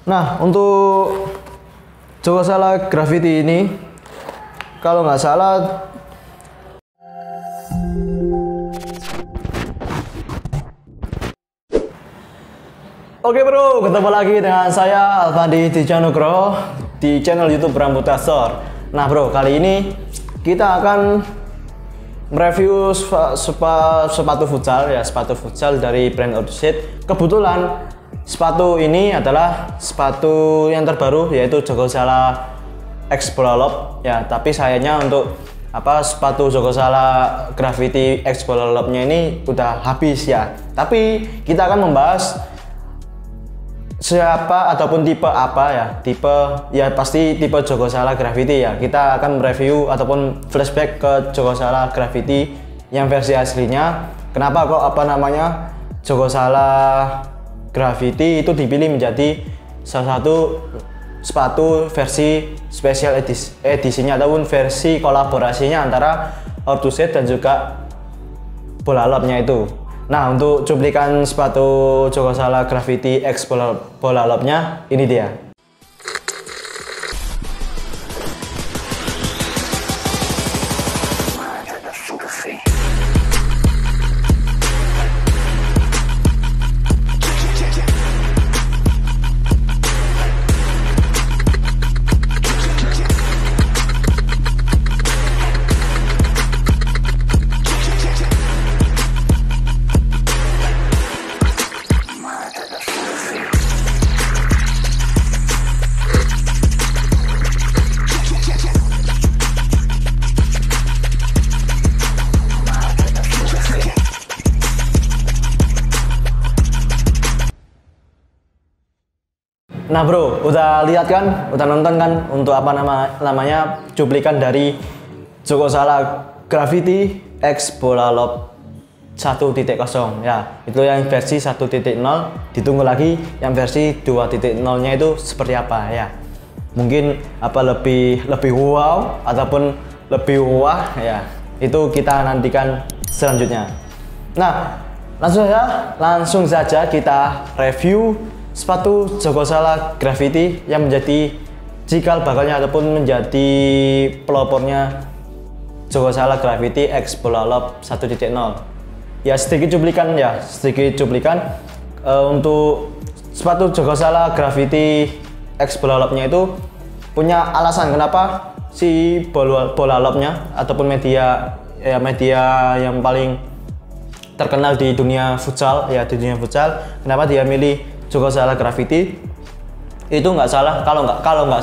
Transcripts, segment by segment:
Nah, untuk Joko Salah Gravity ini, kalau nggak salah Oke bro, ketemu lagi dengan saya Alfandi Dijanugro di channel YouTube Rambutasor. Nah bro, kali ini kita akan mereview sepatu futsal ya, sepatu futsal dari brand Orthosed. Kebetulan sepatu ini adalah sepatu yang terbaru, yaitu Joko Salah X Bola Lob ya. Tapi sayangnya untuk sepatu Joko Salah Gravity X Bola Lob-nya ini udah habis ya. Tapi kita akan membahas siapa ataupun tipe apa ya, tipe ya pasti tipe Joko Salah Gravity ya. Kita akan mereview ataupun flashback ke Joko Salah Gravity yang versi aslinya. Kenapa kok Joko Salah Gravity itu dipilih menjadi salah satu sepatu versi special edisinya ataupun versi kolaborasinya antara Orthosed dan juga Bola Lob-nya itu. Nah, untuk cuplikan sepatu Joko Salah Gravity X Bola Lob-nya ini dia. Nah bro, udah lihat kan, udah nonton kan untuk namanya cuplikan dari Joko Salah Gravity X Bola Lob 1.0 ya. Itu yang versi 1.0, ditunggu lagi yang versi 2.0 nya itu seperti apa ya. Mungkin lebih wow ataupun lebih wah ya. Itu kita nantikan selanjutnya. Nah, langsung saja kita review sepatu Joko Salah Gravity yang menjadi cikal bakalnya ataupun menjadi pelopornya Joko Salah Gravity X Bola Lob 1.0 ya. Sedikit cuplikan untuk sepatu Joko Salah Gravity X Bola Lob-nya itu punya alasan kenapa si bola lob-nya ataupun media yang paling terkenal di dunia futsal ya, kenapa dia milih Joko Salah Gravity. Itu nggak salah, kalau nggak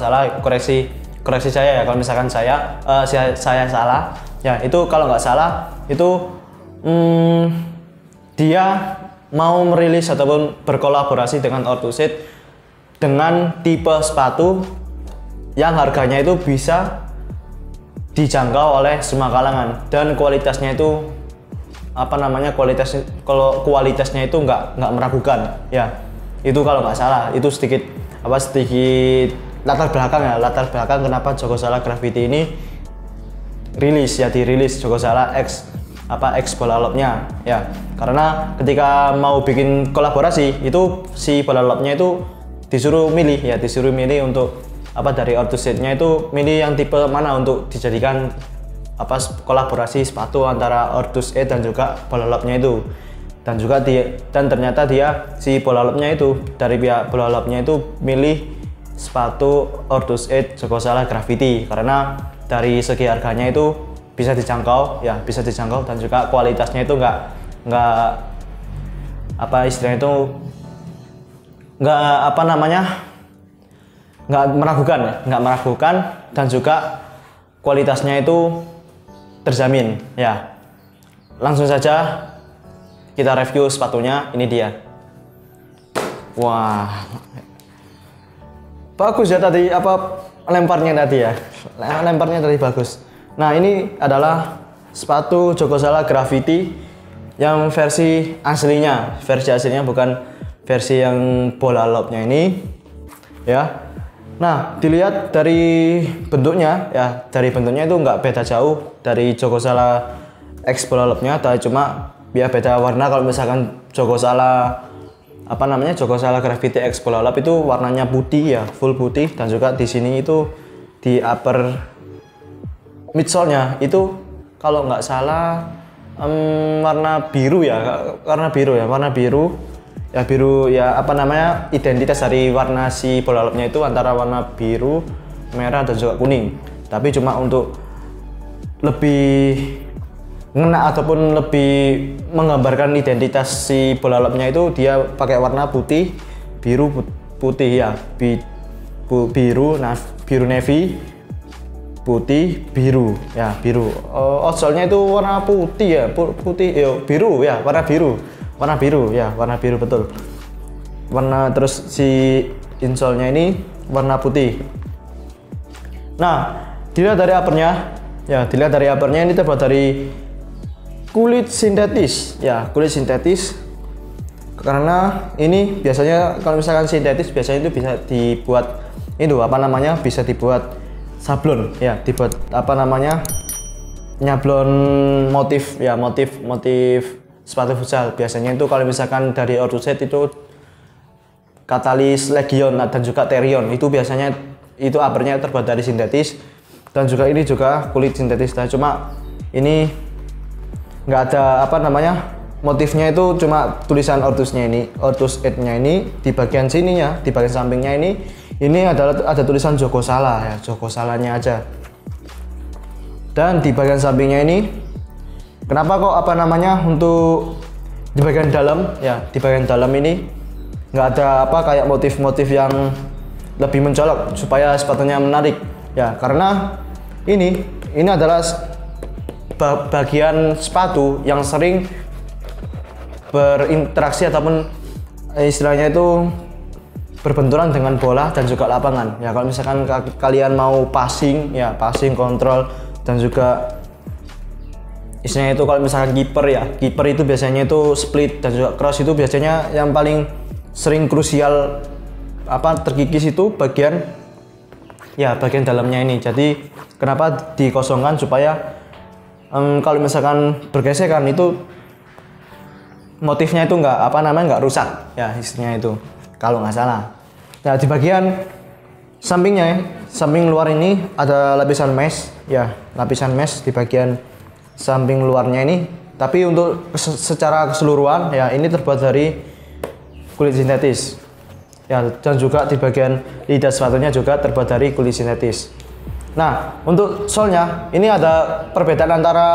salah koreksi saya ya, kalau misalkan saya salah ya. Itu kalau nggak salah itu dia mau merilis ataupun berkolaborasi dengan Orthosed dengan tipe sepatu yang harganya itu bisa dijangkau oleh semua kalangan dan kualitasnya itu kualitasnya itu nggak meragukan ya. Itu kalau nggak salah, itu sedikit latar belakang kenapa Joko Salah Gravity ini dirilis Joko Salah X Bola Lob-nya ya. Karena ketika mau bikin kolaborasi itu si Bola Lob-nya itu disuruh milih untuk dari Orthosed-nya itu milih yang tipe mana untuk dijadikan kolaborasi sepatu antara Orthosed dan juga Bola Lob-nya itu. Dan ternyata si Bola Lob-nya itu dari pihak Bola Lob-nya itu milih sepatu Orthosed Joko Salah Gravity karena dari segi harganya itu bisa dijangkau dan juga kualitasnya itu nggak meragukan dan juga kualitasnya itu terjamin ya. Langsung saja kita review sepatunya, ini dia. Wah, bagus ya tadi lemparnya tadi bagus. Nah, ini adalah sepatu Joko Salah Gravity yang versi aslinya bukan versi yang Bola Lob-nya ini ya. Nah, dilihat dari bentuknya ya, itu nggak beda jauh dari Joko Salah X Bola Lob-nya, cuma ya beda warna. Kalau misalkan Joko Salah apa namanya Joko Salah Gravity X Bola Lap itu warnanya putih ya, full putih, dan juga di sini itu di upper midsole-nya itu kalau nggak salah warna biru ya, warna biru ya apa namanya identitas dari warna si bola lapnya itu antara warna biru, merah dan juga kuning. Tapi cuma untuk lebih ngena ataupun lebih menggambarkan identitas si bola lapnya itu dia pakai warna putih, biru, putih ya, biru navy, putih, biru ya, biru. Outsole-nya itu warna putih ya, putih ya, biru ya, warna biru ya, warna biru betul. Warna terus si insole-nya ini warna putih. Nah, dilihat dari uppernya ini terbuat dari kulit sintetis ya, kulit sintetis, karena ini biasanya kalau misalkan sintetis biasanya itu bisa dibuat itu apa namanya, bisa dibuat sablon ya, dibuat apa namanya nyablon motif ya, motif sepatu futsal. Biasanya itu kalau misalkan dari Orthuset itu Catalyst Legion dan juga Therion, itu biasanya itu uppernya terbuat dari sintetis, dan juga ini juga kulit sintetis. Nah, cuma ini nggak ada apa namanya motifnya, itu cuma tulisan Orthusnya ini, Orthus 8-nya ini di bagian sininya, di bagian sampingnya ini adalah ada tulisan Joko Salah ya, Joko Salahnya aja. Dan di bagian sampingnya ini kenapa kok apa namanya untuk di bagian dalam ya, di bagian dalam ini nggak ada apa kayak motif-motif yang lebih mencolok supaya sepatunya menarik ya, karena ini adalah bagian sepatu yang sering berinteraksi ataupun istilahnya itu berbenturan dengan bola dan juga lapangan ya. Kalau misalkan kalian mau passing ya, passing, kontrol, dan juga istilahnya itu kalau misalkan kiper itu biasanya itu split dan juga cross, itu biasanya yang paling sering krusial apa terkikis itu bagian dalamnya ini. Jadi kenapa dikosongkan supaya kalau misalkan bergesekan itu motifnya itu nggak rusak ya, istilahnya itu kalau nggak salah. Nah, di bagian sampingnya, samping luar ini ada lapisan mesh ya, lapisan mesh di bagian samping luarnya ini. Tapi untuk secara keseluruhan ya, ini terbuat dari kulit sintetis ya, dan juga di bagian lidah sepatunya juga terbuat dari kulit sintetis. Nah, untuk sole-nya ini ada perbedaan antara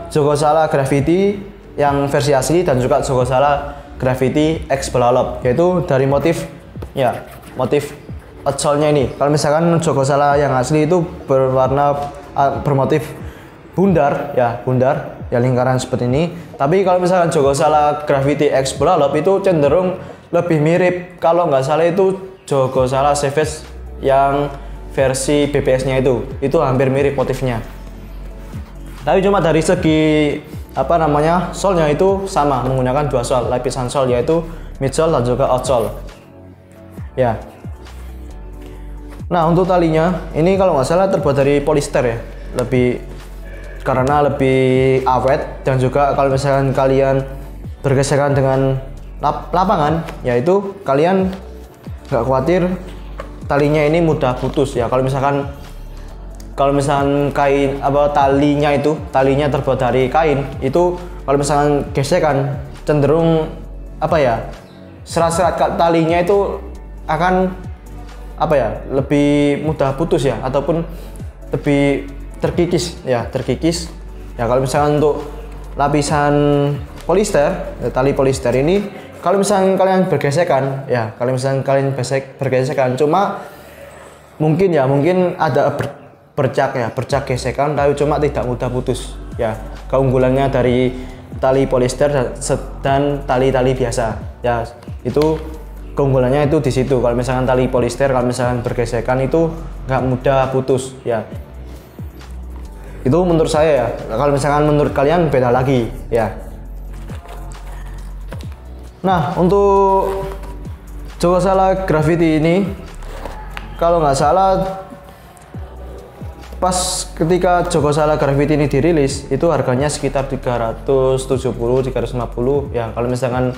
Joko Salah Gravity yang versi asli dan juga Joko Salah Gravity X Bola Lap, yaitu dari motif outsole-nya ini. Kalau misalkan Joko Salah yang asli itu bermotif bundar ya, lingkaran seperti ini. Tapi kalau misalkan Joko Salah Gravity X Bola Lap itu cenderung lebih mirip, kalau nggak salah itu Joko Salah Savage yang versi BBS-nya itu hampir mirip motifnya. Tapi cuma dari segi apa namanya sole-nya itu sama, menggunakan dua sole, lapisan sole yaitu midsole dan juga outsole. Ya. Nah, untuk talinya ini kalau nggak salah terbuat dari polyester ya, karena lebih awet, dan juga kalau misalkan kalian bergesekan dengan lapangan, yaitu kalian nggak khawatir talinya ini mudah putus ya. Kalau misalkan kain talinya terbuat dari kain, itu kalau misalkan gesekan cenderung serat-serat talinya itu akan lebih mudah putus ya, ataupun lebih terkikis ya. Kalau misalkan untuk lapisan polyester, tali polyester ini kalau misalkan kalian bergesekan ya, cuma mungkin ada bercak gesekan, tapi cuma tidak mudah putus ya. Keunggulannya dari tali polyester dan tali-tali biasa ya, itu keunggulannya itu di situ. Kalau misalkan tali polyester, kalau misalkan bergesekan itu nggak mudah putus ya. Itu menurut saya ya. Kalau misalkan menurut kalian beda lagi ya. Nah, untuk Joko Salah Gravity ini kalau nggak salah pas ketika Joko Salah Gravity ini dirilis itu harganya sekitar 370-350 ya. Kalau misalkan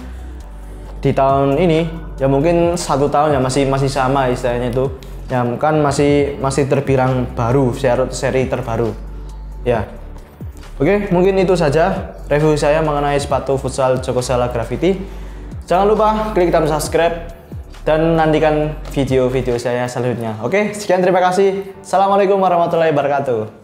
di tahun ini ya mungkin 1 tahun ya masih sama istilahnya itu ya, kan masih terbilang baru, seri terbaru ya. Oke, mungkin itu saja review saya mengenai sepatu futsal Joko Sala Gravity. Jangan lupa klik tombol subscribe dan nantikan video-video saya selanjutnya. Oke, sekian, terima kasih. Assalamualaikum warahmatullahi wabarakatuh.